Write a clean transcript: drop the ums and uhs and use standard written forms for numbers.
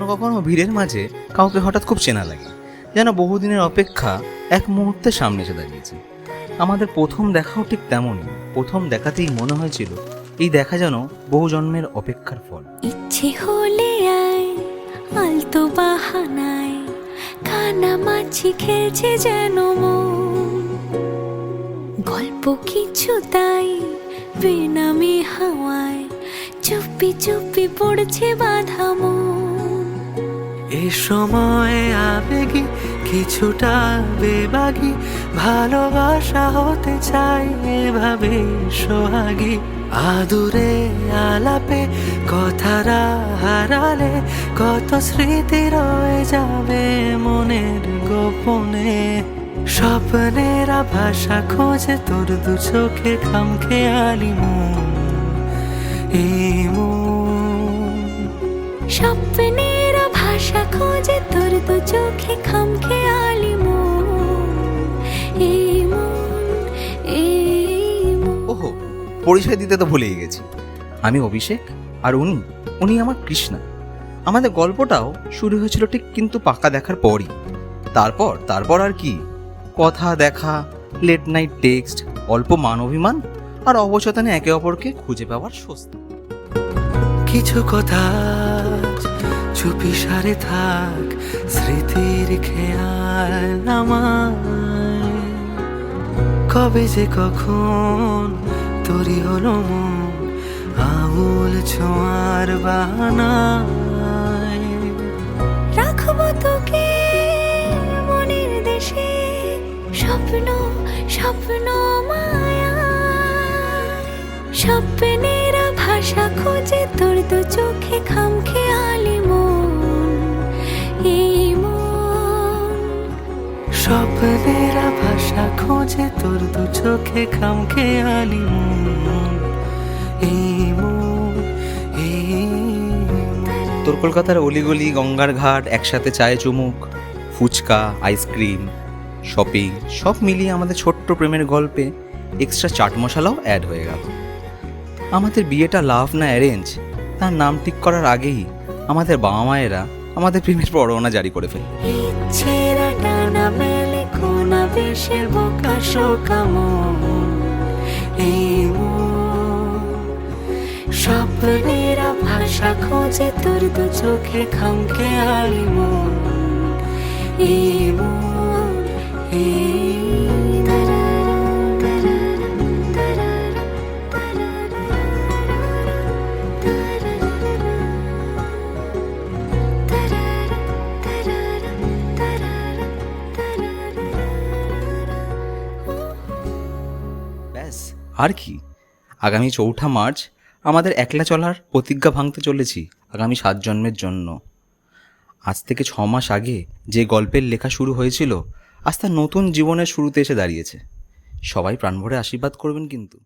কখনো কখনো ভিড়ের মাঝে কাউকে হঠাৎ খুব চেনা লাগে, যেন বহুদিনের অপেক্ষা এক মুহূর্তে সামনে এসে দাঁড়িয়েছে। আমাদের প্রথম দেখাও ঠিক তেমনই। প্রথম দেখাতেই মনে হয়েছিল এই দেখা যেন বহু জন্মের অপেক্ষার ফল। ইচ্ছে হলে আয় আলতো বাহানায়, কানামাছি খেলছে যেন মন। গল্প কিছু তাই বেনামি হাওয়ায়, চুপি চুপি পড়ছে বাঁধা মন। এ সময় আবেগী কিছুটা বেবাগী, ভালোবাসা হতে চাই এভাবে সোহাগী। আদুরে আলাপে কথারা হারালে, কত স্মৃতি রয়ে যাবে মনের গোপনে। স্বপ্নের ভাষা খোঁজে তোর দু চোখে খামখেয়ালি মন, এই মন। স্বপ্নের ভাষা খোঁজে তোর দু চোখে খামখেয়ালি মন, এই মন, এই মন। ওহো, পরিচয় দিতে তো ভুলেই গেছি। আমি অভিষেক, আর উনি আমার কৃষ্ণা। আমাদের গল্পটাও শুরু হয়েছিল ঠিক কিন্তু পাকা দেখার পরই। তারপর আর কি, কথা দেখা, লেট নাইট টেক্সট, অল্প মান অভিমান আর অবচেতনে একে অপরকে খুঁজে পাওয়ার স্বস্তি। কিছু কথা চুপি সারে থাক, স্মৃতির খেয়াল নামায়। কবে যে কখন তৈরি হলো মন, আঙুল ছোঁয়ার বাহানায়। রাখবো তোকে মনের দেশে, স্বপ্ন স্বপ্ন মায়া। স্বপ্নের ভাষা খোঁজে তোর দু চোখে খামখেয়ালি মন, এই মন। স্বপ্নের ভাষা খোঁজে তোর দু চোখে খামখেয়ালি মন, এই মন, এই মন। তোর কলকাতার অলিগলি, গঙ্গার ঘাট, একসাথে চায়ে চুমুক, ফুচকা, আইসক্রিম, শপিং, সব মিলিয়ে আমাদের ছোট্ট প্রেমের গল্পে এক্সট্রা চাট মশলাও অ্যাড হয়ে গেল। আমাদের বিয়েটা লাভ না অ্যারেঞ্জ, তার নাম ঠিক করার আগেই আমাদের বাবা মায়েরা আমাদের প্রেমের পরোয়ানা জারি করে ফেলে। ইচ্ছেরা ডানা মেলে কোনা বেশে বোকা শোকা মন, এই মন। স্বপ্নের ভাষা খোঁজে তোর দু চোখে খামখেয়ালি মন, এই মন, এই ব্যাস, আর কি। আগামী 4 মার্চ আমাদের একলা চলার প্রতিজ্ঞা ভাঙতে চলেছি আগামী 7 জন্মের জন্য। আজ থেকে 6 মাস আগে যে গল্পের লেখা শুরু হয়েছিল, আজ তার নতুন জীবনের শুরুতে এসে দাঁড়িয়েছে। সবাই প্রাণ ভরে আশীর্বাদ করবেন কিন্তু।